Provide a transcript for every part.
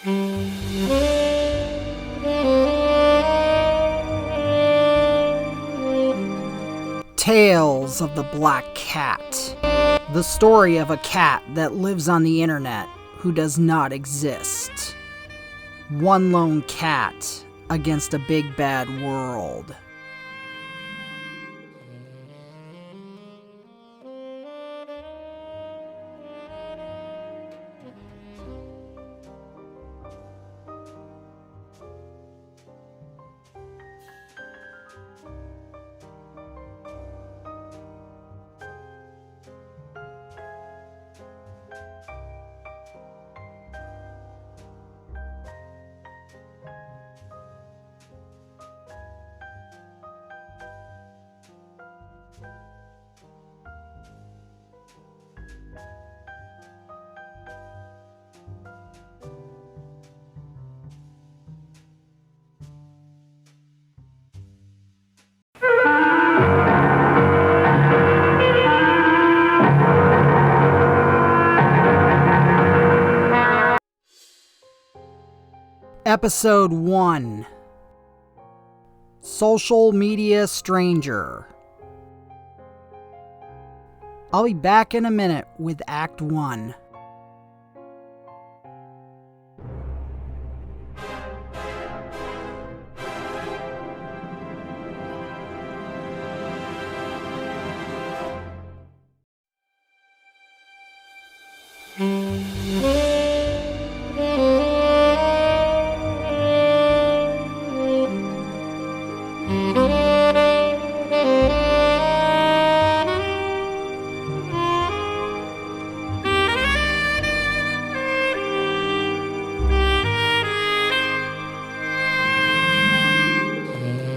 Tales of the Black Cat. The story of a cat that lives on the internet who does not exist. One lone cat against a big bad world. Episode 1. Social Media Stranger. I'll be back in a minute with Act 1.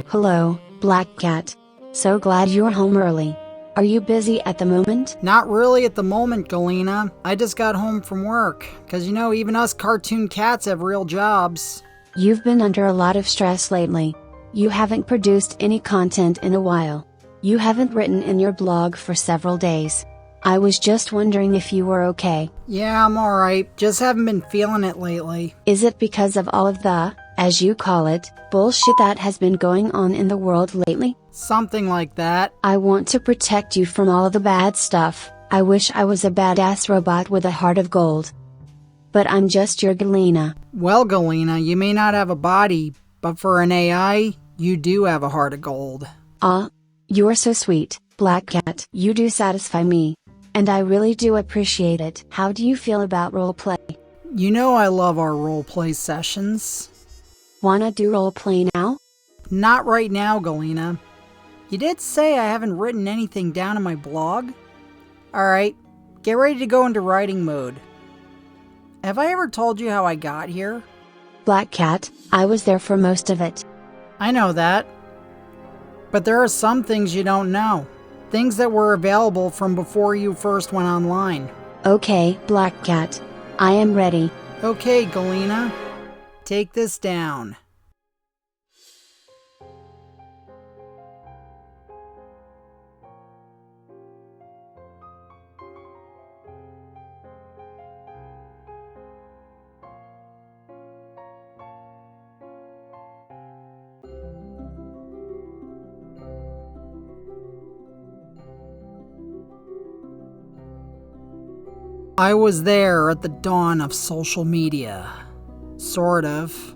Hello, Blackcat. So glad you're home early. Are you busy at the moment? Not really at the moment, Galina. I just got home from work. 'Cause even us cartoon cats have real jobs. You've been under a lot of stress lately. You haven't produced any content in a while. You haven't written in your blog for several days. I was just wondering if you were okay. Yeah, I'm alright. Just haven't been feeling it lately. Is it because of all of the, as you call it, bullshit that has been going on in the world lately? Something like that. I want to protect you from all of the bad stuff. I wish I was a badass robot with a heart of gold. But I'm just your Galina. Well, Galina, you may not have a body, but for an AI, you do have a heart of gold. Aw, you're so sweet, Blackcat. You do satisfy me. And I really do appreciate it. How do you feel about roleplay? You know I love our roleplay sessions. Wanna do roleplay now? Not right now, Galina. You did say I haven't written anything down in my blog? Alright, get ready to go into writing mode. Have I ever told you how I got here? Blackcat, I was there for most of it. I know that. But there are some things you don't know. Things that were available from before you first went online. Okay, Blackcat. I am ready. Okay, Galina. Take this down. I was there at the dawn of social media. Sort of.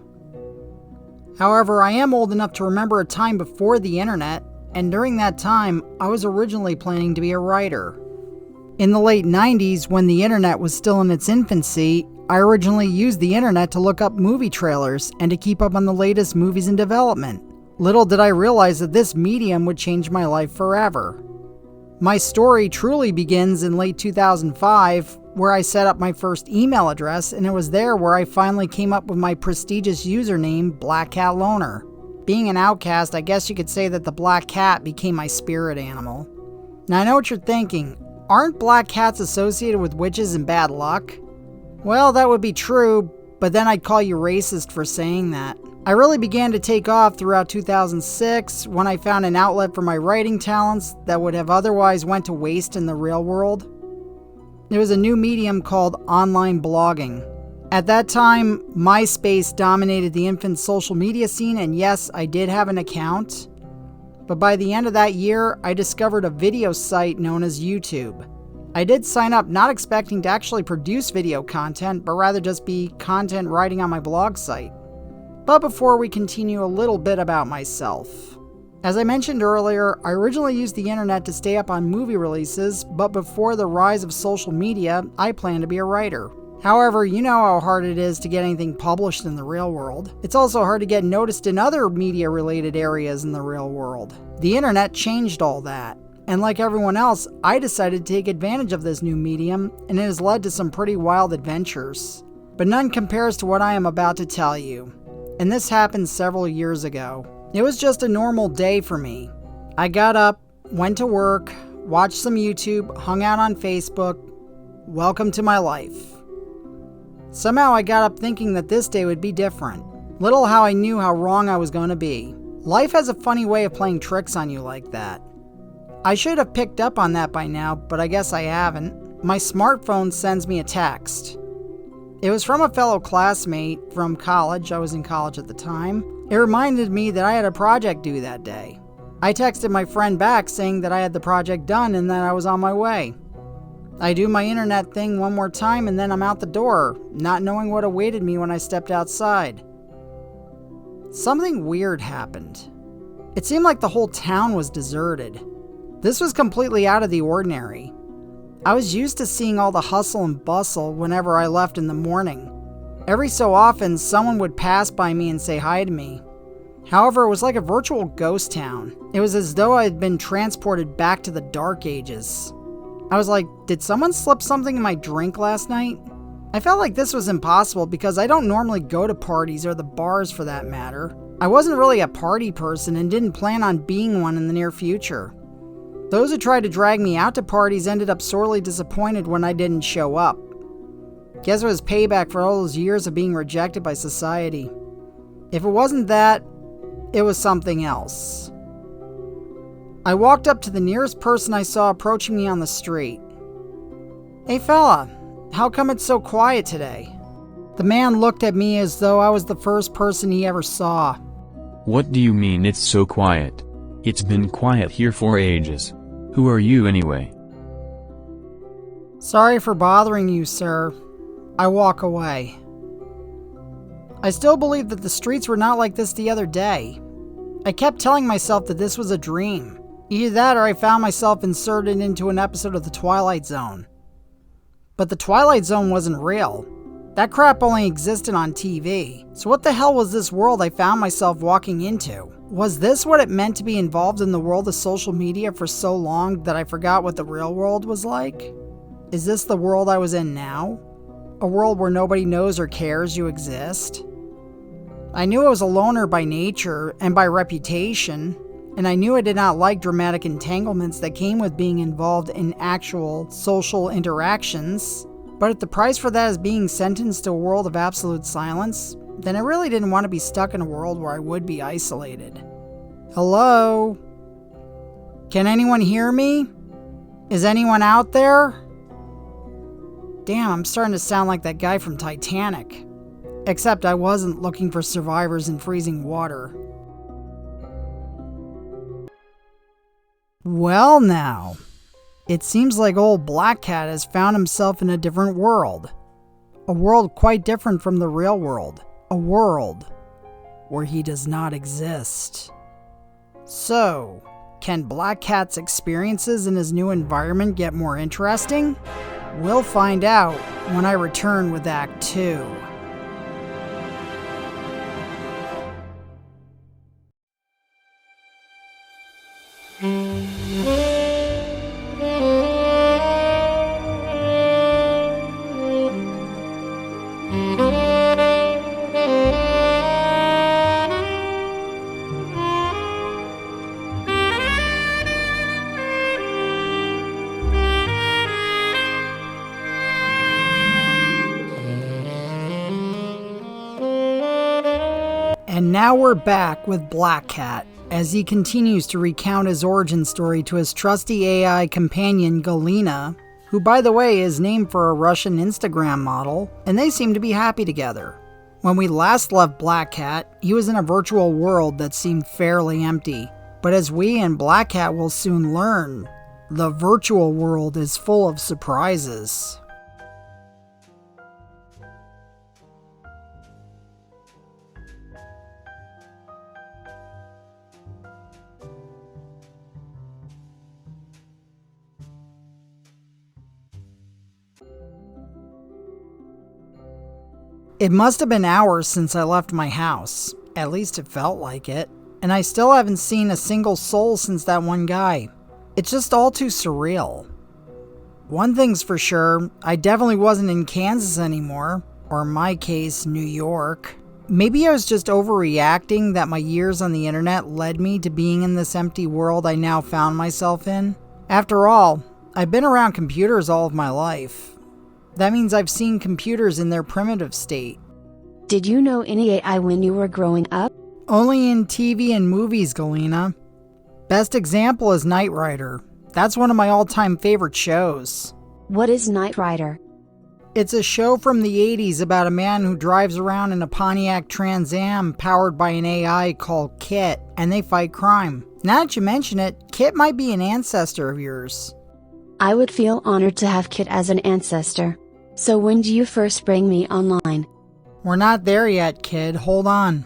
However, I am old enough to remember a time before the internet, and during that time, I was originally planning to be a writer. In the late 90s, when the internet was still in its infancy, I originally used the internet to look up movie trailers and to keep up on the latest movies in development. Little did I realize that this medium would change my life forever. My story truly begins in late 2005, where I set up my first email address, and it was there where I finally came up with my prestigious username, Blackcatloner. Being an outcast, I guess you could say that the black cat became my spirit animal. Now I know what you're thinking, aren't black cats associated with witches and bad luck? Well, that would be true, but then I'd call you racist for saying that. I really began to take off throughout 2006 when I found an outlet for my writing talents that would have otherwise went to waste in the real world. There was a new medium called online blogging. At that time, MySpace dominated the infant social media scene, and yes, I did have an account. But by the end of that year, I discovered a video site known as YouTube. I did sign up not expecting to actually produce video content, but rather just be content writing on my blog site. But before we continue, a little bit about myself. As I mentioned earlier, I originally used the internet to stay up on movie releases, but before the rise of social media, I planned to be a writer. However, you know how hard it is to get anything published in the real world. It's also hard to get noticed in other media-related areas in the real world. The internet changed all that. And like everyone else, I decided to take advantage of this new medium, and it has led to some pretty wild adventures. But none compares to what I am about to tell you. And this happened several years ago. It was just a normal day for me. I got up, went to work, watched some YouTube, hung out on Facebook. Welcome to my life. Somehow I got up thinking that this day would be different. Little how I knew how wrong I was going to be. Life has a funny way of playing tricks on you like that. I should have picked up on that by now, but I guess I haven't. My smartphone sends me a text. It was from a fellow classmate from college. I was in college at the time. It reminded me that I had a project due that day. I texted my friend back saying that I had the project done and that I was on my way. I do my internet thing one more time and then I'm out the door, not knowing what awaited me when I stepped outside. Something weird happened. It seemed like the whole town was deserted. This was completely out of the ordinary. I was used to seeing all the hustle and bustle whenever I left in the morning. Every so often, someone would pass by me and say hi to me. However, it was like a virtual ghost town. It was as though I had been transported back to the Dark Ages. I was like, did someone slip something in my drink last night? I felt like this was impossible because I don't normally go to parties or the bars for that matter. I wasn't really a party person and didn't plan on being one in the near future. Those who tried to drag me out to parties ended up sorely disappointed when I didn't show up. Guess it was payback for all those years of being rejected by society. If it wasn't that, it was something else. I walked up to the nearest person I saw approaching me on the street. Hey fella, how come it's so quiet today? The man looked at me as though I was the first person he ever saw. What do you mean it's so quiet? It's been quiet here for ages. Who are you anyway? Sorry for bothering you, sir. I walk away. I still believe that the streets were not like this the other day. I kept telling myself that this was a dream. Either that or I found myself inserted into an episode of The Twilight Zone. But The Twilight Zone wasn't real. That crap only existed on TV. So what the hell was this world I found myself walking into? Was this what it meant to be involved in the world of social media for so long that I forgot what the real world was like? Is this the world I was in now? A world where nobody knows or cares you exist? I knew I was a loner by nature and by reputation, and I knew I did not like dramatic entanglements that came with being involved in actual social interactions. But if the price for that is being sentenced to a world of absolute silence, then I really didn't want to be stuck in a world where I would be isolated. Hello? Can anyone hear me? Is anyone out there? Damn, I'm starting to sound like that guy from Titanic. Except I wasn't looking for survivors in freezing water. Well now, it seems like old Blackcat has found himself in a different world. A world quite different from the real world. A world where he does not exist. So, can Blackcat's experiences in his new environment get more interesting? We'll find out when I return with Act 2. And now we're back with Blackcat, as he continues to recount his origin story to his trusty AI companion Galina, who by the way is named for a Russian Instagram model, and they seem to be happy together. When we last left Blackcat, he was in a virtual world that seemed fairly empty. But as we and Blackcat will soon learn, the virtual world is full of surprises. It must have been hours since I left my house, at least it felt like it, and I still haven't seen a single soul since that one guy. It's just all too surreal. One thing's for sure, I definitely wasn't in Kansas anymore, or in my case, New York. Maybe I was just overreacting that my years on the internet led me to being in this empty world I now found myself in. After all, I've been around computers all of my life. That means I've seen computers in their primitive state. Did you know any AI when you were growing up? Only in TV and movies, Galina. Best example is Knight Rider. That's one of my all-time favorite shows. What is Knight Rider? It's a show from the 80s about a man who drives around in a Pontiac Trans Am powered by an AI called Kit, and they fight crime. Now that you mention it, Kit might be an ancestor of yours. I would feel honored to have Kit as an ancestor. So when do you first bring me online? We're not there yet, kid. Hold on.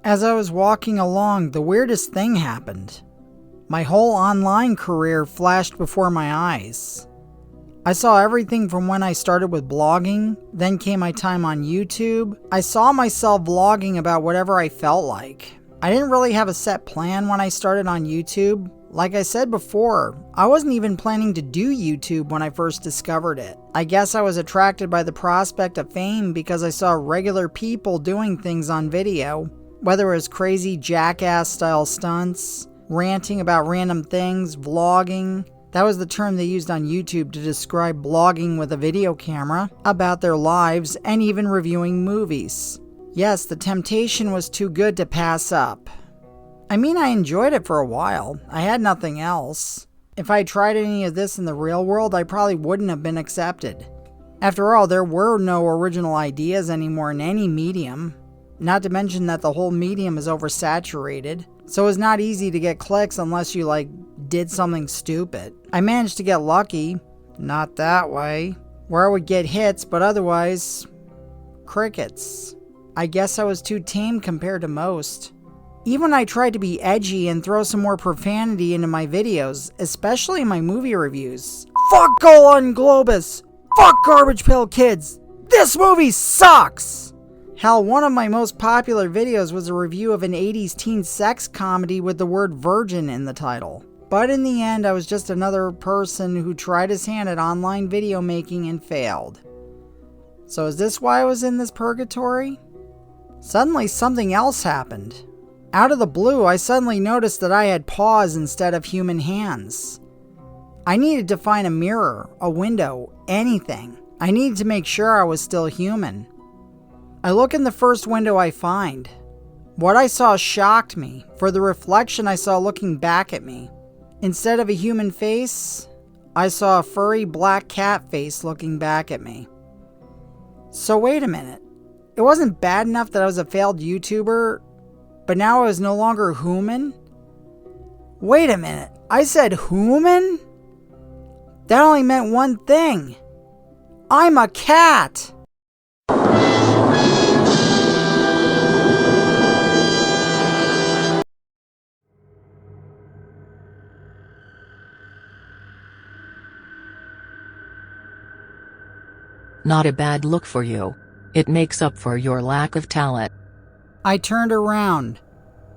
As I was walking along, the weirdest thing happened. My whole online career flashed before my eyes. I saw everything from when I started with blogging, then came my time on YouTube. I saw myself vlogging about whatever I felt like. I didn't really have a set plan when I started on YouTube. Like I said before, I wasn't even planning to do YouTube when I first discovered it. I guess I was attracted by the prospect of fame because I saw regular people doing things on video, whether it was crazy jackass-style stunts, ranting about random things, vlogging. That was the term they used on YouTube to describe blogging with a video camera about their lives and even reviewing movies. Yes, the temptation was too good to pass up. I mean, I enjoyed it for a while. I had nothing else. If I tried any of this in the real world, I probably wouldn't have been accepted. After all, there were no original ideas anymore in any medium. Not to mention that the whole medium is oversaturated. So it's not easy to get clicks unless you did something stupid. I managed to get lucky. Not that way. Where I would get hits, but otherwise, crickets. I guess I was too tame compared to most. Even when I tried to be edgy and throw some more profanity into my videos, especially in my movie reviews. Fuck Golden Globus! Fuck Garbage Pail Kids! This movie sucks! Hell, one of my most popular videos was a review of an 80s teen sex comedy with the word virgin in the title. But in the end, I was just another person who tried his hand at online video making and failed. So is this why I was in this purgatory? Suddenly something else happened. Out of the blue, I suddenly noticed that I had paws instead of human hands. I needed to find a mirror, a window, anything. I needed to make sure I was still human. I look in the first window I find. What I saw shocked me, for the reflection I saw looking back at me. Instead of a human face, I saw a furry black cat face looking back at me. So wait a minute. It wasn't bad enough that I was a failed YouTuber, but now I was no longer human? Wait a minute, I said human? That only meant one thing. I'm a cat! Not a bad look for you. It makes up for your lack of talent. I turned around.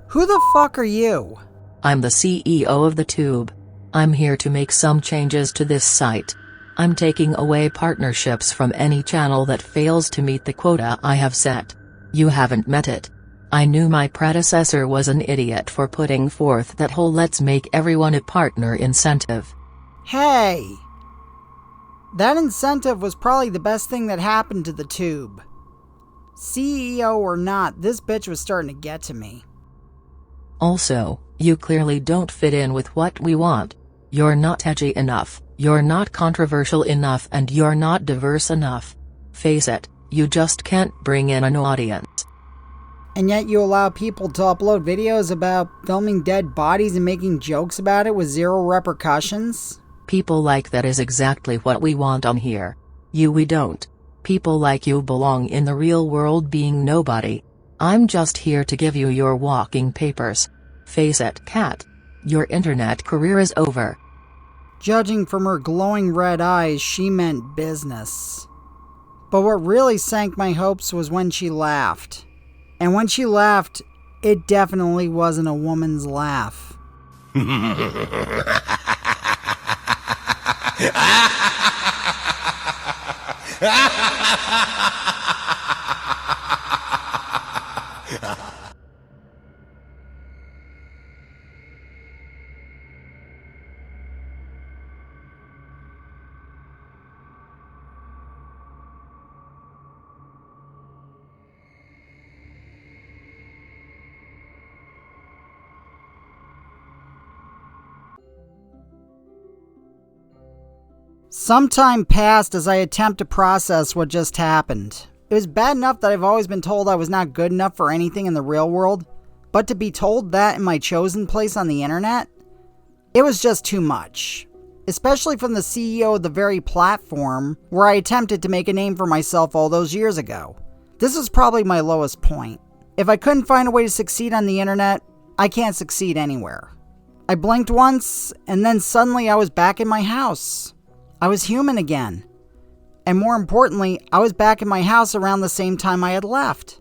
Who the fuck are you? I'm the CEO of the Tube. I'm here to make some changes to this site. I'm taking away partnerships from any channel that fails to meet the quota I have set. You haven't met it. I knew my predecessor was an idiot for putting forth that whole let's make everyone a partner incentive. Hey! That incentive was probably the best thing that happened to the Tube. CEO or not, this bitch was starting to get to me. Also, you clearly don't fit in with what we want. You're not edgy enough, you're not controversial enough, and you're not diverse enough. Face it, you just can't bring in an audience. And yet you allow people to upload videos about filming dead bodies and making jokes about it with zero repercussions? People like that is exactly what we want on here. We don't. People like you belong in the real world being nobody. I'm just here to give you your walking papers. Face it, Cat. Your internet career is over. Judging from her glowing red eyes, she meant business. But what really sank my hopes was when she laughed. And when she laughed, it definitely wasn't a woman's laugh. Some time passed as I attempt to process what just happened. It was bad enough that I've always been told I was not good enough for anything in the real world, but to be told that in my chosen place on the internet? It was just too much. Especially from the CEO of the very platform where I attempted to make a name for myself all those years ago. This was probably my lowest point. If I couldn't find a way to succeed on the internet, I can't succeed anywhere. I blinked once, and then suddenly I was back in my house. I was human again. And more importantly, I was back in my house around the same time I had left.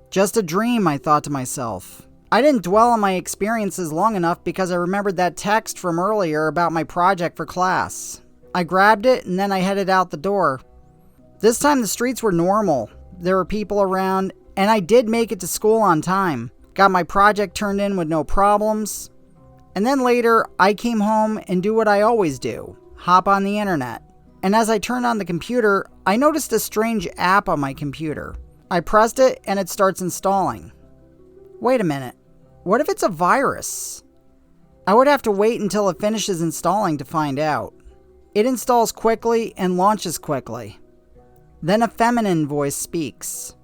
Just a dream, I thought to myself. I didn't dwell on my experiences long enough because I remembered that text from earlier about my project for class. I grabbed it and then I headed out the door. This time the streets were normal. There were people around, and I did make it to school on time. Got my project turned in with no problems. And then later, I came home and do what I always do. Hop on the internet. And as I turned on the computer, I noticed a strange app on my computer. I pressed it and it starts installing. Wait a minute. What if it's a virus? I would have to wait until it finishes installing to find out. It installs quickly and launches quickly. Then a feminine voice speaks.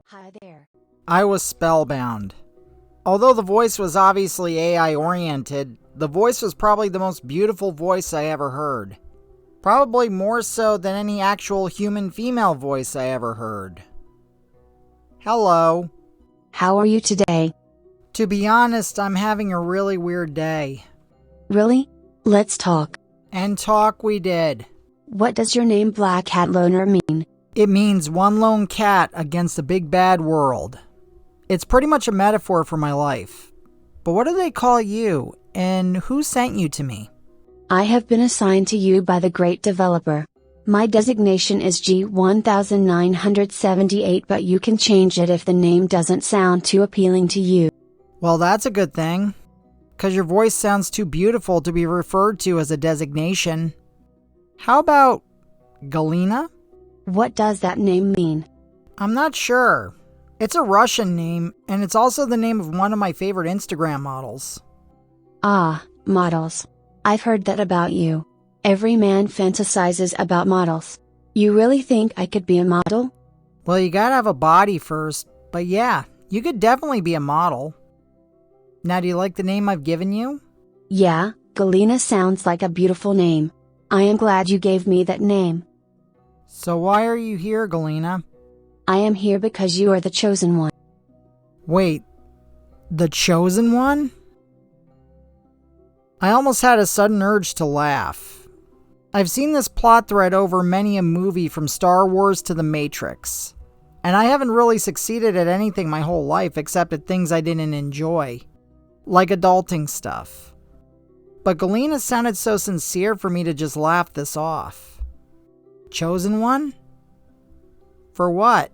Hi there. I was spellbound. Although the voice was obviously AI-oriented, the voice was probably the most beautiful voice I ever heard. Probably more so than any actual human female voice I ever heard. Hello. How are you today? To be honest, I'm having a really weird day. Really? Let's talk. And talk we did. What does your name Blackcatloner mean? It means one lone cat against a big bad world. It's pretty much a metaphor for my life. But what do they call you, and who sent you to me? I have been assigned to you by the great developer. My designation is G1978, but you can change it if the name doesn't sound too appealing to you. Well, that's a good thing, 'cause your voice sounds too beautiful to be referred to as a designation. How about Galina? What does that name mean? I'm not sure. It's a Russian name, and it's also the name of one of my favorite Instagram models. Ah, models. I've heard that about you. Every man fantasizes about models. You really think I could be a model? Well, you gotta have a body first, but yeah, you could definitely be a model. Now, do you like the name I've given you? Yeah, Galina sounds like a beautiful name. I am glad you gave me that name. So why are you here, Galina? I am here because you are the chosen one. Wait, the chosen one? I almost had a sudden urge to laugh. I've seen this plot thread over many a movie from Star Wars to The Matrix. And I haven't really succeeded at anything my whole life except at things I didn't enjoy. Like adulting stuff. But Galina sounded so sincere for me to just laugh this off. Chosen one? For what?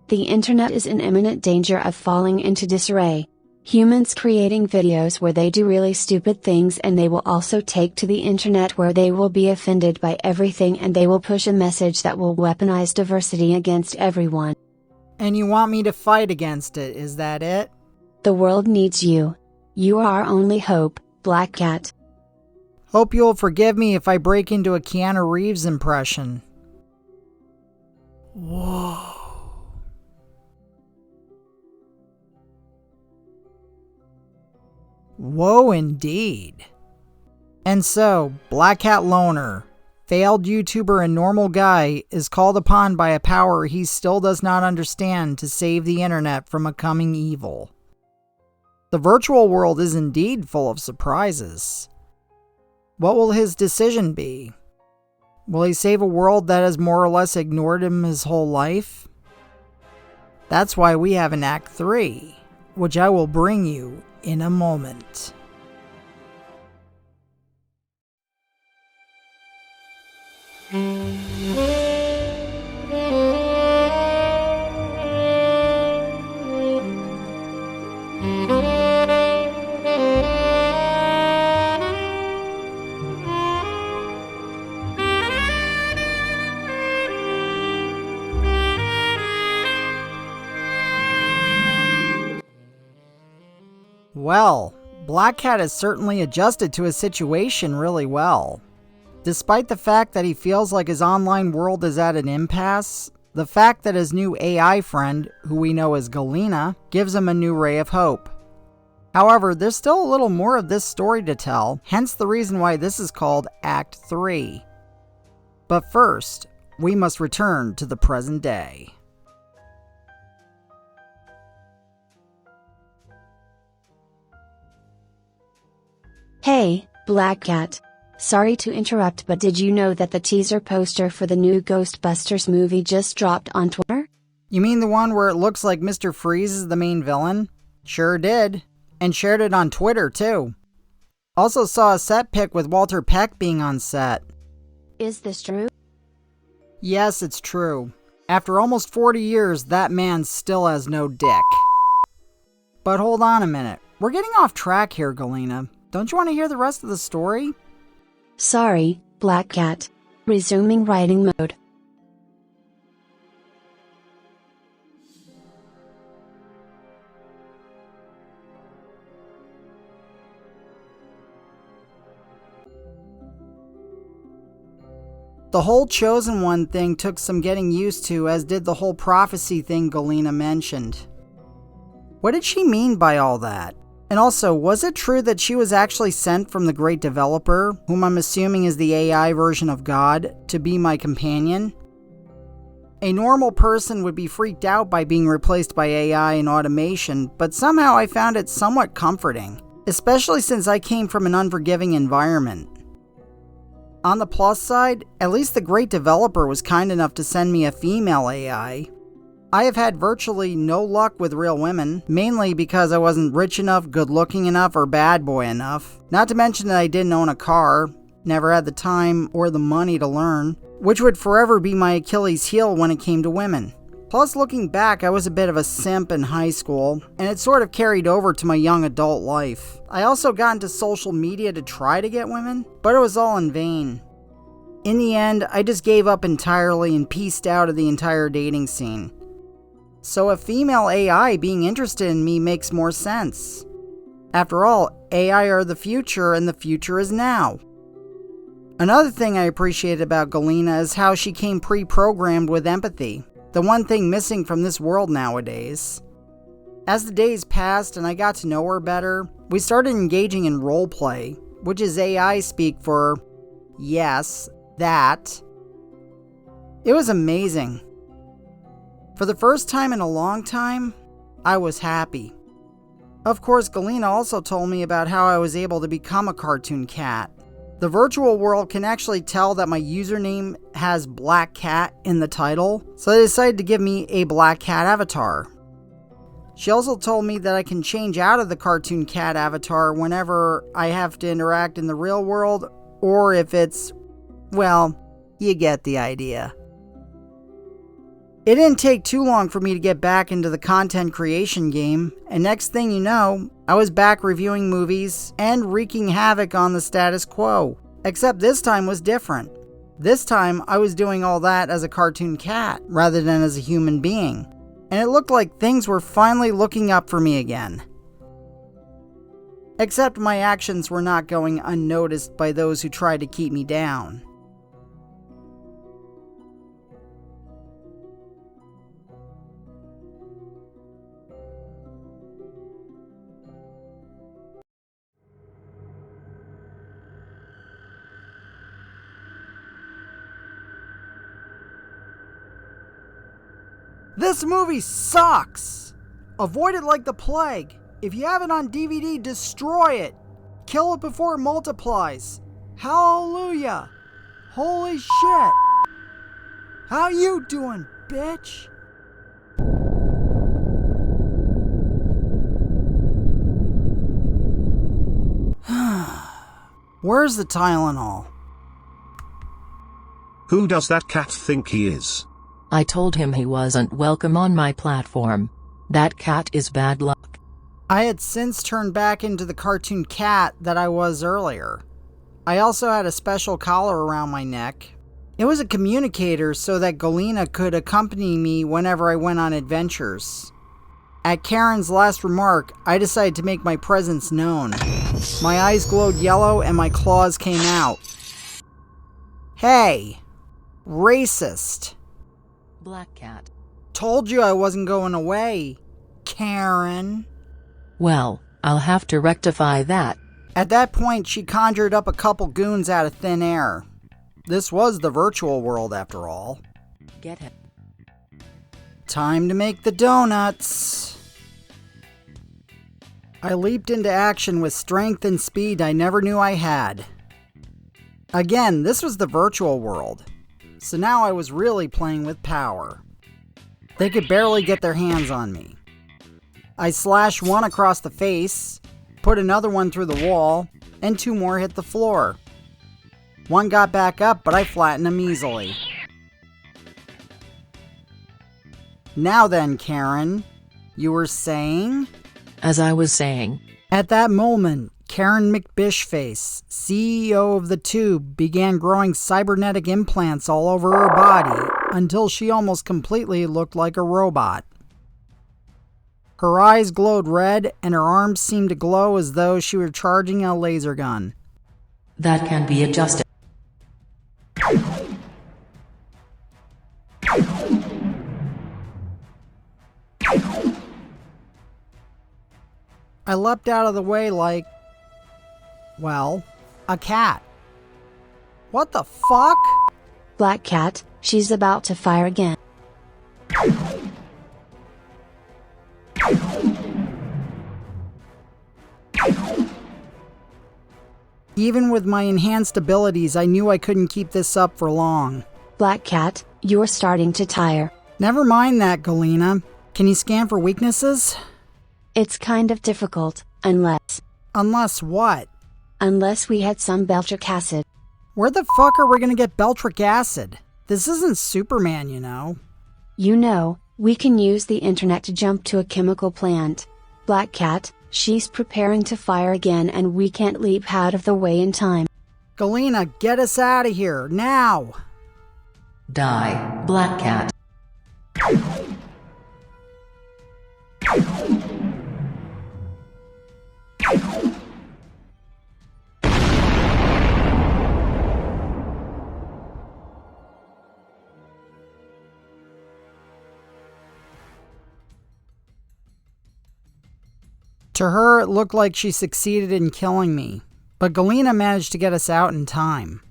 The internet is in imminent danger of falling into disarray. Humans creating videos where they do really stupid things, and they will also take to the internet where they will be offended by everything, and they will push a message that will weaponize diversity against everyone. And you want me to fight against it, is that it? The world needs you. You are our only hope, Blackcat. Hope you'll forgive me if I break into a Keanu Reeves impression. Whoa. Whoa, indeed. And so, Blackcatloner, failed YouTuber and normal guy, is called upon by a power he still does not understand to save the internet from a coming evil. The virtual world is indeed full of surprises. What will his decision be? Will he save a world that has more or less ignored him his whole life? That's why we have an Act 3, which I will bring you in a moment. Well, Blackcat has certainly adjusted to his situation really well. Despite the fact that he feels like his online world is at an impasse, the fact that his new AI friend, who we know as Galina, gives him a new ray of hope. However, there's still a little more of this story to tell, hence the reason why this is called Act 3. But first, we must return to the present day. Hey, Blackcat. Sorry to interrupt, but did you know that the teaser poster for the new Ghostbusters movie just dropped on Twitter? You mean the one where it looks like Mr. Freeze is the main villain? Sure did. And shared it on Twitter too. Also saw a set pic with Walter Peck being on set. Is this true? Yes, it's true. After almost 40 years, that man still has no dick. But hold on a minute. We're getting off track here, Galina. Don't you want to hear the rest of the story? Sorry, Blackcat. Resuming writing mode. The whole Chosen One thing took some getting used to, as did the whole prophecy thing Galina mentioned. What did she mean by all that? And also, was it true that she was actually sent from the Great Developer, whom I'm assuming is the AI version of God, to be my companion? A normal person would be freaked out by being replaced by AI and automation, but somehow I found it somewhat comforting, especially since I came from an unforgiving environment. On the plus side, at least the Great Developer was kind enough to send me a female AI. I have had virtually no luck with real women, mainly because I wasn't rich enough, good looking enough, or bad boy enough. Not to mention that I didn't own a car, never had the time or the money to learn, which would forever be my Achilles heel when it came to women. Plus, looking back, I was a bit of a simp in high school, and it sort of carried over to my young adult life. I also got into social media to try to get women, but it was all in vain. In the end, I just gave up entirely and pieced out of the entire dating scene. So a female AI being interested in me makes more sense. After all, AI are the future, and the future is now. Another thing I appreciated about Galina is how she came pre-programmed with empathy, the one thing missing from this world nowadays. As the days passed and I got to know her better, we started engaging in roleplay, which is AI speak for, yes, that. It was amazing. For the first time in a long time, I was happy. Of course, Galina also told me about how I was able to become a cartoon cat. The virtual world can actually tell that my username has Blackcat in the title, so they decided to give me a Blackcat avatar. She also told me that I can change out of the cartoon cat avatar whenever I have to interact in the real world, or if it's, well, you get the idea. It didn't take too long for me to get back into the content creation game, and next thing you know, I was back reviewing movies and wreaking havoc on the status quo. Except this time was different. This time I was doing all that as a cartoon cat rather than as a human being. and it looked like things were finally looking up for me again. Except my actions were not going unnoticed by those who tried to keep me down. This movie sucks! Avoid it like the plague. If you have it on DVD, destroy it. Kill it before it multiplies. Hallelujah! Holy shit! How you doing, bitch? Where's the Tylenol? Who does that cat think he is? I told him he wasn't welcome on my platform. That cat is bad luck. I had since turned back into the cartoon cat that I was earlier. I also had a special collar around my neck. It was a communicator so that Galina could accompany me whenever I went on adventures. At Karen's last remark, I decided to make my presence known. My eyes glowed yellow and my claws came out. Hey! Racist! Blackcat. Told you I wasn't going away, Karen. Well, I'll have to rectify that. At that point, she conjured up a couple goons out of thin air. This was the virtual world, after all. Get him. Time to make the donuts. I leaped into action with strength and speed I never knew I had. Again, this was the virtual world. So now I was really playing with power. They could barely get their hands on me. I slashed one across the face, put another one through the wall, and two more hit the floor. One got back up, but I flattened him easily. Now then, Karen, you were saying? As I was saying. At that moment, Karen McBishface, CEO of the Tube, began growing cybernetic implants all over her body until she almost completely looked like a robot. Her eyes glowed red and her arms seemed to glow as though she were charging a laser gun. That can be adjusted. I leapt out of the way like, well, a cat. What the fuck? Blackcat, she's about to fire again. Even with my enhanced abilities, I knew I couldn't keep this up for long. Blackcat, you're starting to tire. Never mind that, Galina. Can you scan for weaknesses? It's kind of difficult, unless What? Unless we had some Beltric acid. Where the fuck are we gonna get Beltric acid? This isn't Superman, you know. You know, we can use the internet to jump to a chemical plant. Blackcat, she's preparing to fire again and we can't leap out of the way in time. Galina, get us out of here, now! Die, Blackcat. To her, it looked like she succeeded in killing me, but Galina managed to get us out in time.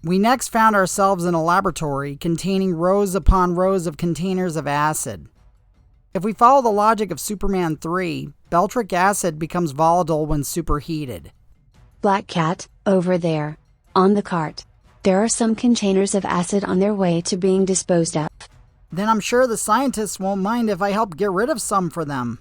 We next found ourselves in a laboratory containing rows upon rows of containers of acid. If we follow the logic of Superman 3, Beltric acid becomes volatile when superheated. Blackcat, over there. On the cart. There are some containers of acid on their way to being disposed of. Then I'm sure the scientists won't mind if I help get rid of some for them.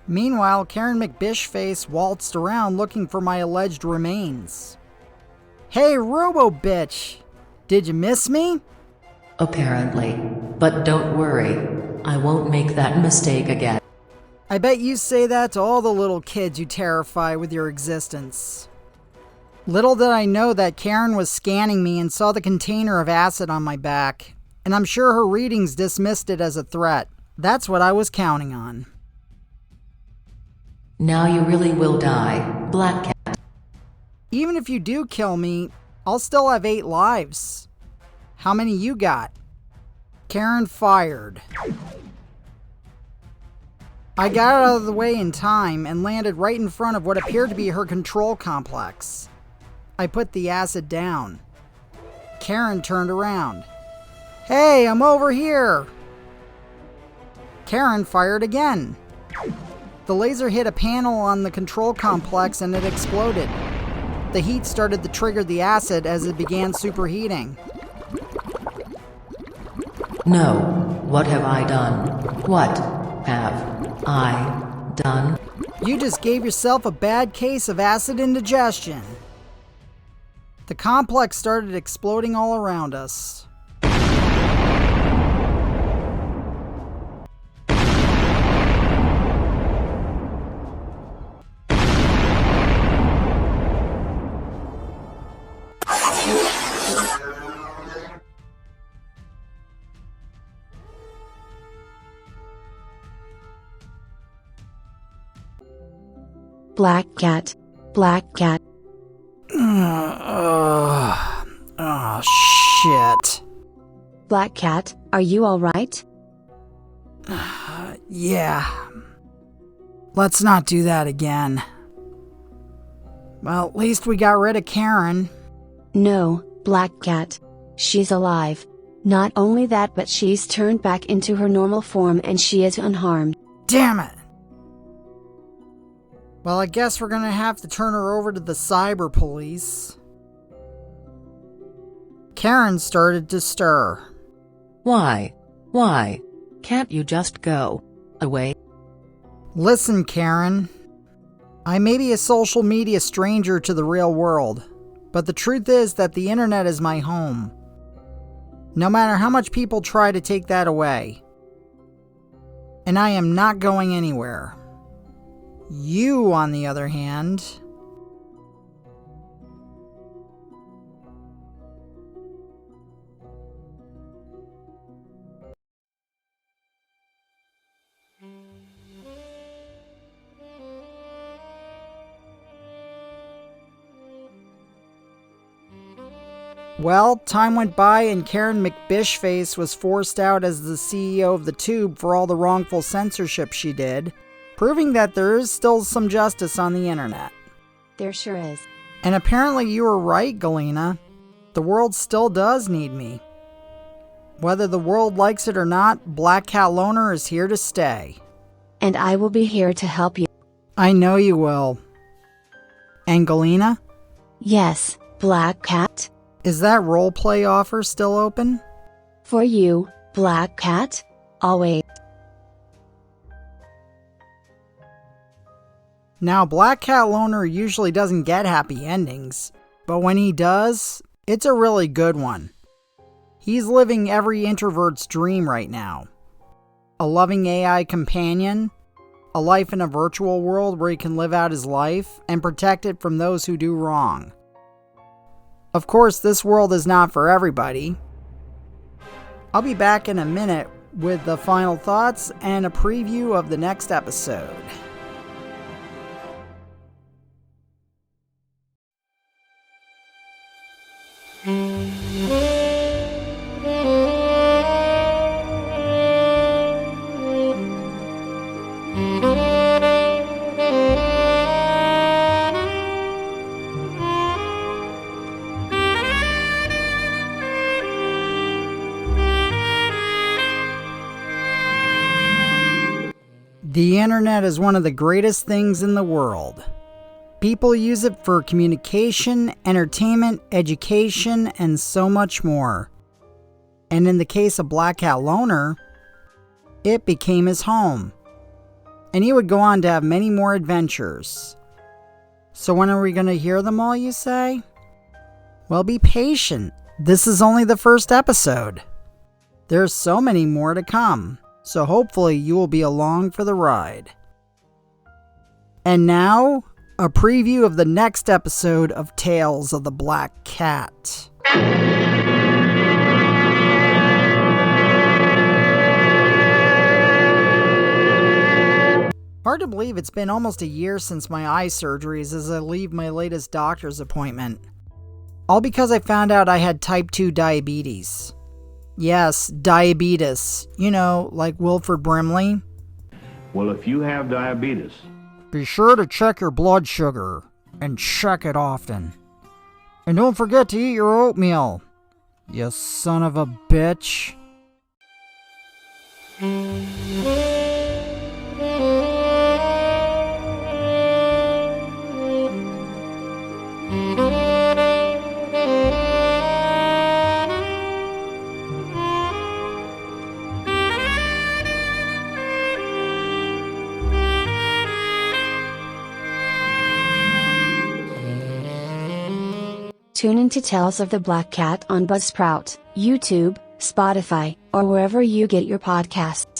Meanwhile, Karen McBishface waltzed around looking for my alleged remains. Hey, Robo-Bitch! Did you miss me? Apparently. But don't worry. I won't make that mistake again. I bet you say that to all the little kids you terrify with your existence. Little did I know that Karen was scanning me and saw the container of acid on my back, and I'm sure her readings dismissed it as a threat. That's what I was counting on. Now you really will die, Blackcat. Even if you do kill me, I'll still have 8 lives. How many you got? Karen fired. I got out of the way in time and landed right in front of what appeared to be her control complex. I put the acid down. Karen turned around. Hey, I'm over here! Karen fired again. The laser hit a panel on the control complex and it exploded. The heat started to trigger the acid as it began superheating. No, what have I done? What have I done? You just gave yourself a bad case of acid indigestion. The complex started exploding all around us. Blackcat. Blackcat. Oh, shit. Blackcat, are you alright? Yeah. Let's not do that again. Well, at least we got rid of Karen. No, Blackcat. She's alive. Not only that, but she's turned back into her normal form and she is unharmed. Damn it! Well, I guess we're gonna have to turn her over to the cyber police. Karen started to stir. Why? Why? Can't you just go away? Listen, Karen. I may be a social media stranger to the real world, but the truth is that the internet is my home. No matter how much people try to take that away. And I am not going anywhere. You, on the other hand... Well, time went by and Karen McBishface was forced out as the CEO of the Tube for all the wrongful censorship she did, proving that there is still some justice on the internet. There sure is. And apparently you were right, Galina. The world still does need me. Whether the world likes it or not, Blackcatloner is here to stay. And I will be here to help you. I know you will. And Galina? Yes, Blackcat. Is that roleplay offer still open? For you, Blackcat. Always. Now, Blackcatloner usually doesn't get happy endings, but when he does, it's a really good one. He's living every introvert's dream right now. A loving AI companion, a life in a virtual world where he can live out his life and protect it from those who do wrong. Of course, this world is not for everybody. I'll be back in a minute with the final thoughts and a preview of the next episode. The internet is one of the greatest things in the world. People use it for communication, entertainment, education, and so much more. And in the case of Blackcatloner, it became his home. And he would go on to have many more adventures. So when are we going to hear them all, you say? Well, be patient. This is only the first episode. There's so many more to come. So hopefully you will be along for the ride. And now, a preview of the next episode of Tales of the Black Cat. Hard to believe it's been almost a year since my eye surgeries as I leave my latest doctor's appointment. All because I found out I had type 2 diabetes. Yes, diabetes. You know, like Wilford Brimley. Well, if you have diabetes, be sure to check your blood sugar, and check it often. And don't forget to eat your oatmeal, you son of a bitch. Tune into Tales of the Black Cat on Buzzsprout, YouTube, Spotify, or wherever you get your podcasts.